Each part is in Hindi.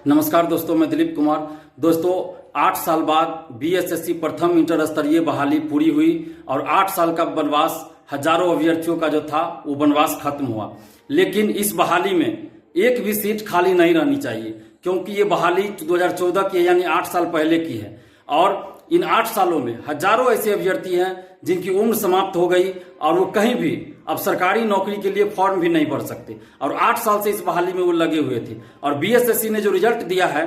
नमस्कार दोस्तों, मैं दिलीप कुमार। दोस्तों, 8 साल बाद बीएसएससी प्रथम इंटर स्तरीय बहाली पूरी हुई और 8 साल का वनवास हजारों अभ्यर्थियों का जो था वो वनवास खत्म हुआ। लेकिन इस बहाली में एक भी सीट खाली नहीं रहनी चाहिए, क्योंकि ये बहाली 2014 की यानी 8 साल पहले की है और इन 8 सालों में हजारों ऐसे अभ्यर्थी हैं जिनकी उम्र समाप्त हो गई और वो कहीं भी अब सरकारी नौकरी के लिए फॉर्म भी नहीं भर सकते और 8 साल से इस बहाली में वो लगे हुए थे। और बीएसएससी ने जो रिजल्ट दिया है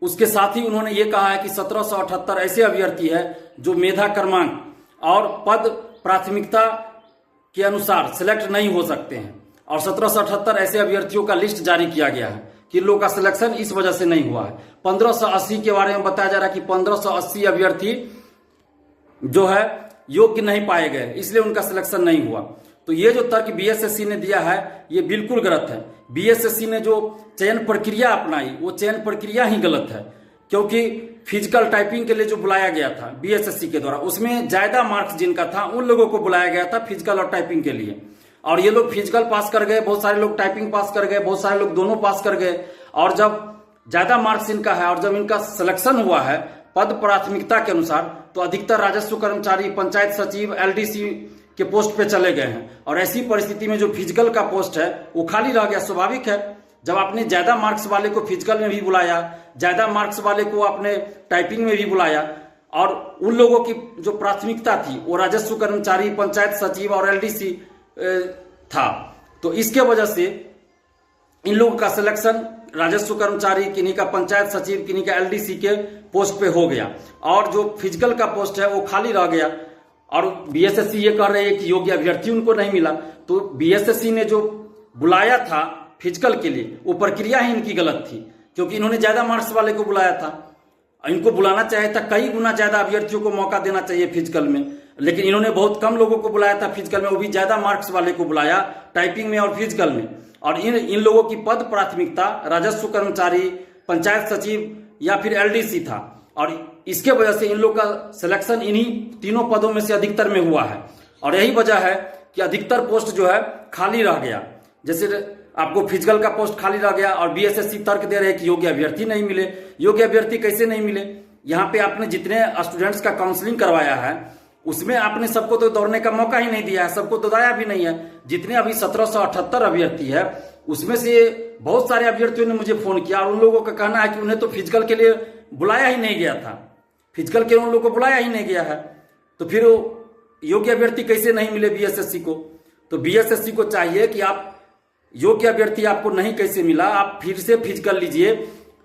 उसके साथ ही उन्होंने ये कहा है कि 1778 ऐसे अभ्यर्थी है जो मेधा क्रमांक और पद प्राथमिकता के अनुसार सिलेक्ट नहीं हो सकते हैं और 1778 ऐसे अभ्यर्थियों का लिस्ट जारी किया गया है कि लोगों का सिलेक्शन इस वजह से नहीं हुआ है। 1580 के बारे में बताया जा रहा है कि 1580 अभ्यर्थी जो है योग्य नहीं पाए गए, इसलिए उनका सिलेक्शन नहीं हुआ। तो ये जो तर्क बीएसएससी ने दिया है ये बिल्कुल गलत है। बीएसएससी ने जो चयन प्रक्रिया अपनाई वो चयन प्रक्रिया ही गलत है, क्योंकि फिजिकल टाइपिंग के लिए जो बुलाया गया था बीएसएससी के द्वारा उसमें ज्यादा मार्क्स जिनका था उन लोगों को बुलाया गया था फिजिकल और टाइपिंग के लिए, और ये लोग फिजिकल पास कर गए, बहुत सारे लोग टाइपिंग पास कर गए, बहुत सारे लोग दोनों पास कर गए। और जब ज्यादा मार्क्स इनका है और जब इनका सिलेक्शन हुआ है पद प्राथमिकता के अनुसार तो अधिकतर राजस्व कर्मचारी, पंचायत सचिव, एलडीसी के पोस्ट पे चले गए हैं। और ऐसी परिस्थिति में जो फिजिकल का पोस्ट है वो खाली रह गया। स्वाभाविक है, जब आपने ज्यादा मार्क्स वाले को फिजिकल में भी बुलाया, ज्यादा मार्क्स वाले को आपने टाइपिंग में भी बुलाया और उन लोगों की जो प्राथमिकता थी वो राजस्व कर्मचारी, पंचायत सचिव और एलडीसी था, तो इसके वजह से इन लोगों का सिलेक्शन राजस्व कर्मचारी, किन्हीं का पंचायत सचिव, किन्हीं का एलडीसी के पोस्ट पे हो गया और जो फिजिकल का पोस्ट है वो खाली रह गया। और बीएसएससी ये कह रहे हैं कि योग्य अभ्यर्थी उनको नहीं मिला। तो बीएसएससी ने जो बुलाया था फिजिकल के लिए वो प्रक्रिया ही इनकी गलत थी, क्योंकि इन्होंने ज्यादा मार्क्स वाले को बुलाया था। इनको बुलाना चाहिए था, कई गुना ज्यादा अभ्यर्थियों को मौका देना चाहिए फिजिकल में, लेकिन इन्होंने बहुत कम लोगों को बुलाया था फिजिकल में, वो भी ज्यादा मार्क्स वाले को बुलाया टाइपिंग में और फिजिकल में। और इन लोगों की पद प्राथमिकता राजस्व कर्मचारी, पंचायत सचिव या फिर एलडीसी था और इसके वजह से इन लोगों का सिलेक्शन इन्हीं तीनों पदों में से अधिकतर में हुआ है। और यही वजह है कि अधिकतर पोस्ट जो है खाली रह गया। जैसे आपको फिजिकल का पोस्ट खाली रह गया और बीएसएससी तर्क दे रहे हैं कि योग्य अभ्यर्थी नहीं मिले। योग्य अभ्यर्थी कैसे नहीं मिले? यहाँ पे आपने जितने स्टूडेंट्स का काउंसलिंग करवाया है उसमें आपने सबको तो दौड़ने का मौका ही नहीं दिया है, सबको दौड़ाया भी नहीं है। जितने अभी 1778 अभ्यर्थी है उसमें से बहुत सारे अभ्यर्थियों ने मुझे फोन किया और उन लोगों का कहना है कि उन्हें तो फिजिकल के लिए बुलाया ही नहीं गया था, फिजिकल के उन लोगों को बुलाया ही नहीं गया है। तो फिर योग्य अभ्यर्थी कैसे नहीं मिले बीएसएससी को? तो बीएसएससी को चाहिए कि आप योग्य अभ्यर्थी आपको नहीं कैसे मिला, आप फिर से फिजिकल लीजिए।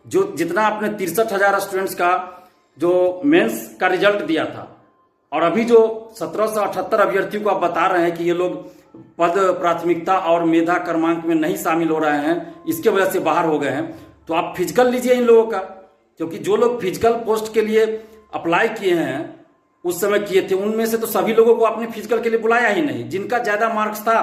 जो जितना आपने 63,000 स्टूडेंट्स का जो मेंस का रिजल्ट दिया था और अभी जो 1778 अभ्यर्थियों को आप बता रहे हैं कि ये लोग पद प्राथमिकता और मेधा क्रमांक में नहीं शामिल हो रहे हैं, इसके वजह से बाहर हो गए हैं, तो आप फिजिकल लीजिए इन लोगों का। क्योंकि जो लोग फिजिकल पोस्ट के लिए अप्लाई किए हैं उस समय किए थे उनमें से तो सभी लोगों को आपने फिजिकल के लिए बुलाया ही नहीं। जिनका ज्यादा मार्क्स था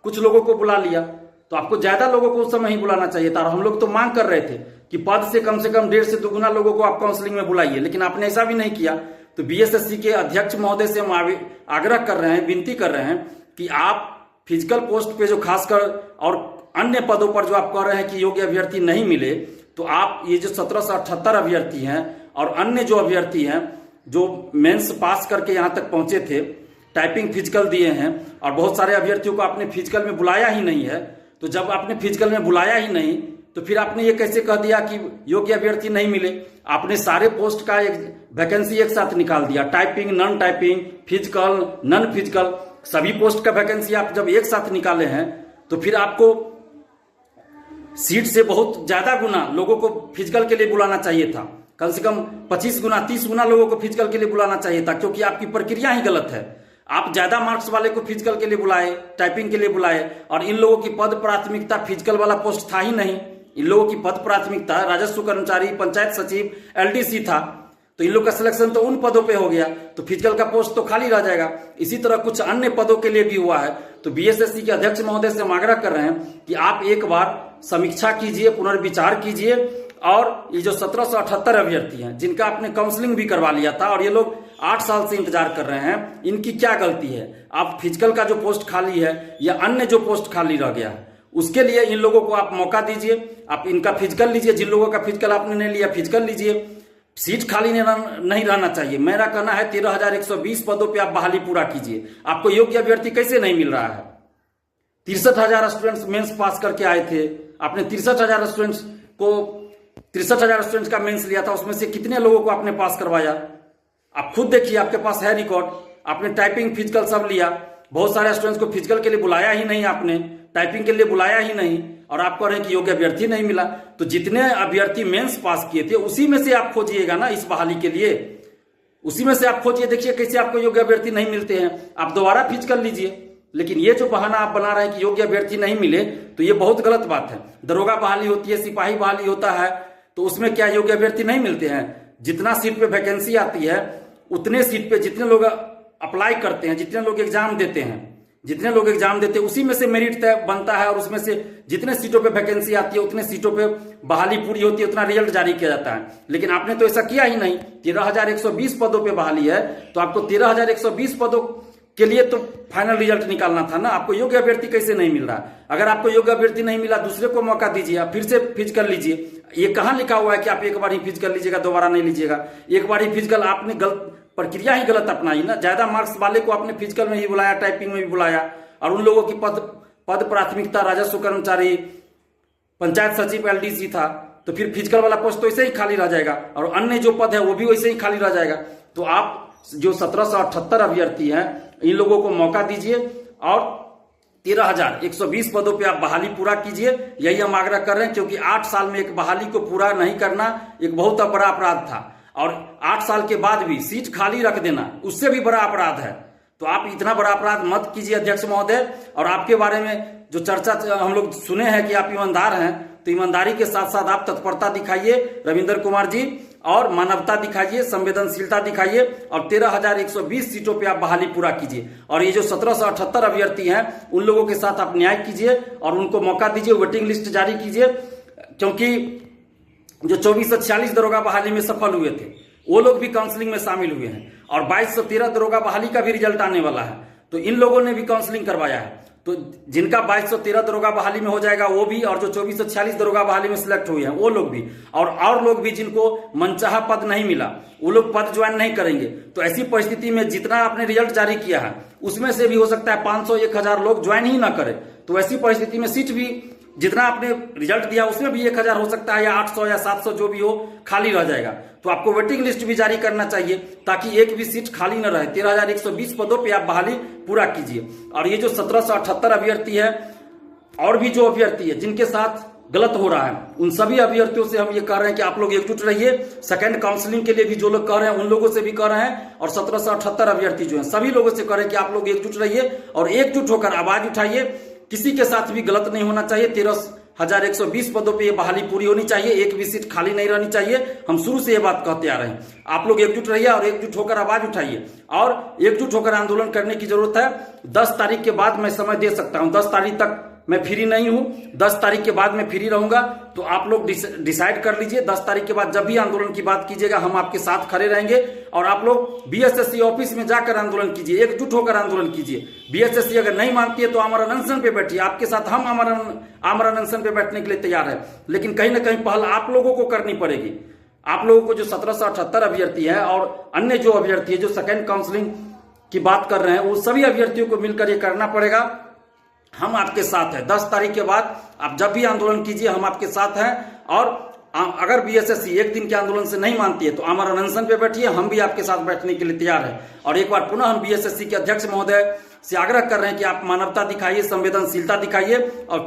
कुछ लोगों को बुला लिया, तो आपको ज्यादा लोगों को उस समय ही बुलाना चाहिए था। और हम लोग तो मांग कर रहे थे कि पद से कम 1.5 से 2 गुना लोगों को आप काउंसलिंग में बुलाइए, लेकिन आपने ऐसा भी नहीं किया। तो बीएसएससी के अध्यक्ष महोदय से हम आग्रह कर रहे हैं, विनती कर रहे हैं कि आप फिजिकल पोस्ट पे जो खासकर और अन्य पदों पर जो आप कह रहे हैं कि योग्य अभ्यर्थी नहीं मिले, तो आप ये जो 1778 अभ्यर्थी हैं और अन्य जो अभ्यर्थी हैं जो मेंस पास करके यहाँ तक पहुंचे थे, टाइपिंग फिजिकल दिए हैं और बहुत सारे अभ्यर्थियों को आपने फिजिकल में बुलाया ही नहीं है। तो जब आपने फिजिकल में बुलाया ही नहीं तो फिर आपने ये कैसे कह दिया कि योग्य अभ्यर्थी नहीं मिले? आपने सारे पोस्ट का एक वैकेंसी एक साथ निकाल दिया, typing, non typing, physical, non physical, सभी पोस्ट का वैकेंसी आप जब एक साथ निकाले हैं तो फिर आपको सीट से बहुत ज्यादा गुना लोगों को फिजिकल के लिए बुलाना चाहिए था। कम से कम 25 गुना 30 गुना लोगों को फिजिकल के लिए बुलाना चाहिए था, क्योंकि आपकी प्रक्रिया ही गलत है। आप ज्यादा मार्क्स वाले को फिजिकल के लिए बुलाए, टाइपिंग के लिए बुलाए और इन लोगों की पद प्राथमिकता फिजिकल वाला पोस्ट था ही नहीं। इन लोगों की पद प्राथमिकता राजस्व कर्मचारी, पंचायत सचिव, एलडीसी था, तो इन लोग का सिलेक्शन तो उन पदों पे हो गया, तो फिजिकल का पोस्ट तो खाली रह जाएगा। इसी तरह कुछ अन्य पदों के लिए भी हुआ है। तो बीएसएससी के अध्यक्ष महोदय से हम आग्रह कर रहे हैं कि आप एक बार समीक्षा कीजिए, पुनर्विचार कीजिए और ये जो 1778 अभ्यर्थी हैं जिनका आपने काउंसलिंग भी करवा लिया था और ये लोग 8 साल से इंतजार कर रहे हैं, इनकी क्या गलती है? आप फिजिकल का जो पोस्ट खाली है या अन्य जो पोस्ट खाली रह गया है उसके लिए इन लोगों को आप मौका दीजिए, आप इनका फिजिकल लीजिए, जिन लोगों का फिजिकल आपने नहीं लिया फिजिकल लीजिए। सीट खाली नहीं रहना चाहिए। मेरा कहना है 13,120 पदों पे आप बहाली पूरा कीजिए। आपको योग्य अभ्यर्थी कैसे नहीं मिल रहा है? 63,000 स्टूडेंट्स मेंस पास करके आए थे, आपने 63,000 स्टूडेंट्स का मेंस लिया था, उसमें से कितने लोगों को आपने पास करवाया? आप खुद देखिए, आपके पास है रिकॉर्ड। आपने टाइपिंग फिजिकल सब लिया, बहुत सारे स्टूडेंट्स को फिजिकल के लिए बुलाया ही नहीं, आपने टाइपिंग के लिए बुलाया ही नहीं, और आप कह रहे हैं कि योग्य अभ्यर्थी नहीं मिला। तो जितने अभ्यर्थी मेंस पास किए थे उसी में से आप खोजिएगा ना इस बहाली के लिए, उसी में से आप खोजिए, देखिए कैसे आपको योग्य अभ्यर्थी नहीं मिलते हैं। आप दोबारा फिजिकल लीजिए। लेकिन ये जो बहाना आप बना रहे हैं कि योग्य अभ्यर्थी नहीं मिले, तो ये बहुत गलत बात है। दरोगा बहाली होती है, सिपाही बहाली होता है, तो उसमें क्या योग्य अभ्यर्थी नहीं मिलते हैं? जितना सीट पे वैकेंसी आती है उतने सीट पे जितने लोग अप्लाई करते हैं, जितने लोग एग्जाम देते हैं, उसी में से मेरिट तय बनता है, और उसमें से जितने सीटों पे वैकेंसी आती है उतने सीटों पे बहाली पूरी होती है, उतना रिजल्ट जारी किया जाता है। लेकिन आपने तो ऐसा किया ही नहीं। 13,120 पदों पे बहाली है, तो आपको 13,120 पदों के लिए तो फाइनल रिजल्ट निकालना था ना। आपको योग्य अभ्यर्थी कैसे नहीं मिल रहा? अगर आपको योग्य अभ्यर्थी नहीं मिला, दूसरे को मौका दीजिए, आप फिर से फिजिकल लीजिए। ये कहां लिखा हुआ है कि आप एक बार ही फिजिकल लीजिएगा, दोबारा नहीं लीजिएगा? एक बार ही फिजिकल, आपने गलत प्रक्रिया ही गलत अपनाई ना। ज्यादा मार्क्स वाले को आपने फिजिकल में ही बुलाया, टाइपिंग में भी बुलाया, और उन लोगों की पद प्राथमिकता राजस्व कर्मचारी, पंचायत सचिव, एलडीसी था, तो फिर फिजिकल वाला पोस्ट तो ऐसे ही खाली रह जाएगा, और अन्य जो पद है वो भी वैसे ही खाली रह जाएगा। तो आप जो 1778 अभ्यर्थी हैं, इन लोगों को मौका दीजिए और 13,120 पदों पे आप बहाली पूरा कीजिए। यही हम आग्रह कर रहे हैं, क्योंकि 8 साल में एक बहाली को पूरा नहीं करना एक बहुत बड़ा अपराध था, और 8 साल के बाद भी सीट खाली रख देना उससे भी बड़ा अपराध है। तो आप इतना बड़ा अपराध मत कीजिए अध्यक्ष महोदय। और आपके बारे में जो चर्चा हम लोग सुने हैं कि आप ईमानदार हैं, तो ईमानदारी के साथ साथ आप तत्परता दिखाइए रविंदर कुमार जी, और मानवता दिखाइए, संवेदनशीलता दिखाइए, और 13,120 सीटों पे आप बहाली पूरा कीजिए। और ये जो 1778 अभ्यर्थी हैं उन लोगों के साथ आप न्याय कीजिए और उनको मौका दीजिए, वेटिंग लिस्ट जारी कीजिए। क्योंकि जो 2446 दरोगा बहाली में सफल हुए थे वो लोग भी काउंसलिंग में शामिल हुए हैं, और 2213 दरोगा बहाली का भी रिजल्ट आने वाला है, तो इन लोगों ने भी काउंसलिंग करवाया है। तो जिनका 2213 दरोगा बहाली में हो जाएगा वो भी, और जो 2446 दरोगा बहाली में सिलेक्ट हुए हैं वो लोग भी, और लोग भी जिनको मनचाहा पद नहीं मिला वो लोग पद ज्वाइन नहीं करेंगे। तो ऐसी परिस्थिति में जितना आपने रिजल्ट जारी किया है उसमें से भी हो सकता है 500 1000 लोग ज्वाइन ही ना करें। तो ऐसी परिस्थिति में सीट भी जितना आपने रिजल्ट दिया उसमें भी 1000 हो सकता है, या 800 या 700 जो भी हो खाली रह जाएगा। तो आपको वेटिंग लिस्ट भी जारी करना चाहिए ताकि एक भी सीट खाली न रहे। 13,120 पदों पे आप बहाली पूरा कीजिए। और ये जो 1778 अभ्यर्थी है, और भी जो अभ्यर्थी है जिनके साथ गलत हो रहा है, उन सभी अभ्यर्थियों से हम ये कह रहे हैं कि आप लोग एकजुट रहिए। सेकंड काउंसलिंग के लिए भी जो लोग कह रहे हैं उन लोगों से भी कह रहे हैं, और 1778 अभ्यर्थी जो है सभी लोगों से कह रहे हैं कि आप लोग एकजुट रहिए और एकजुट होकर आवाज उठाइए। किसी के साथ भी गलत नहीं होना चाहिए। 13,120 पदों पे ये बहाली पूरी होनी चाहिए, एक भी सीट खाली नहीं रहनी चाहिए। हम शुरू से ये बात कहते आ रहे हैं। आप लोग एकजुट रहिए और एकजुट होकर आवाज उठाइए, और एकजुट होकर आंदोलन करने की जरूरत है। 10 तारीख के बाद मैं समय दे सकता हूं, 10 तारीख तक मैं फ्री नहीं हूं, 10 तारीख के बाद मैं फ्री रहूंगा। तो आप लोग डिसाइड कर लीजिए, 10 तारीख के बाद जब भी आंदोलन की बात कीजिएगा हम आपके साथ खड़े रहेंगे। और आप लोग बीएसएससी ऑफिस में जाकर आंदोलन कीजिए, एकजुट होकर आंदोलन कीजिए। बीएसएससी अगर नहीं मानती है तो आमरण अनशन पे बैठिए, आपके साथ हम आमरण अनशन पे बैठने के लिए तैयार है। लेकिन कहीं ना कहीं पहल आप लोगों को करनी पड़ेगी। आप लोगों को जो 1778 अभ्यर्थी है और अन्य जो अभ्यर्थी है जो सेकेंड काउंसलिंग की बात कर रहे हैं, वो सभी अभ्यर्थियों को मिलकर ये करना पड़ेगा। हम आपके साथ हैं। 10 तारीख के बाद आप जब भी आंदोलन कीजिए हम आपके साथ हैं। और अगर बीएसएससी एक दिन के आंदोलन से नहीं मानती है तो आमरण अनशन पे बैठिए, हम भी आपके साथ बैठने के लिए तैयार हैं। और एक बार पुनः हम बीएसएससी के अध्यक्ष महोदय से आग्रह कर रहे हैं कि आप मानवता दिखाइए, संवेदनशीलता दिखाइए, और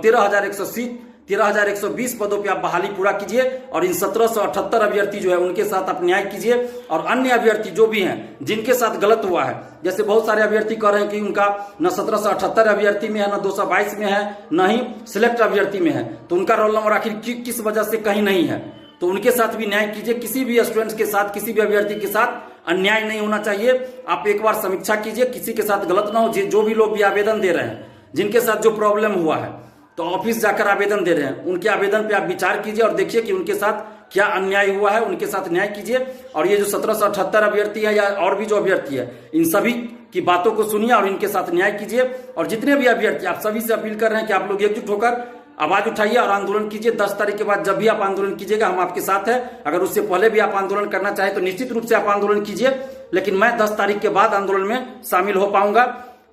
13,120 पदों पे आप बहाली पूरा कीजिए। और इन 1778 अभ्यर्थी जो है उनके साथ आप न्याय कीजिए। और अन्य अभ्यर्थी जो भी हैं जिनके साथ गलत हुआ है, जैसे बहुत सारे अभ्यर्थी कह रहे हैं कि उनका न 1778 अभ्यर्थी में है, न 222 में है, न ही सिलेक्ट अभ्यर्थी में है, तो उनका रोल नंबर आखिर किस वजह से कहीं नहीं है, तो उनके साथ भी न्याय कीजिए। किसी भी स्टूडेंट्स के साथ, किसी भी अभ्यर्थी के साथ अन्याय नहीं होना चाहिए। आप एक बार समीक्षा कीजिए, किसी के साथ गलत ना हो। जो भी लोग भी आवेदन दे रहे हैं, जिनके साथ जो प्रॉब्लम हुआ है, तो ऑफिस जाकर आवेदन दे रहे हैं, उनके आवेदन पे आप विचार कीजिए और देखिए कि उनके साथ क्या अन्याय हुआ है, उनके साथ न्याय कीजिए। और ये जो 1778 अभ्यर्थी है या और भी जो अभ्यर्थी है, इन सभी की बातों को सुनिए और इनके साथ न्याय कीजिए। और जितने भी अभ्यर्थी, आप सभी से अपील कर रहे हैं कि आप लोग एकजुट होकर आवाज उठाइए और आंदोलन कीजिए। 10 तारीख के बाद जब भी आप आंदोलन कीजिएगा हम आपके साथ हैं। अगर उससे पहले भी आप आंदोलन करना चाहें तो निश्चित रूप से आप आंदोलन कीजिए, लेकिन मैं 10 तारीख के बाद आंदोलन में शामिल हो पाऊंगा।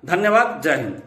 धन्यवाद। जय हिंद।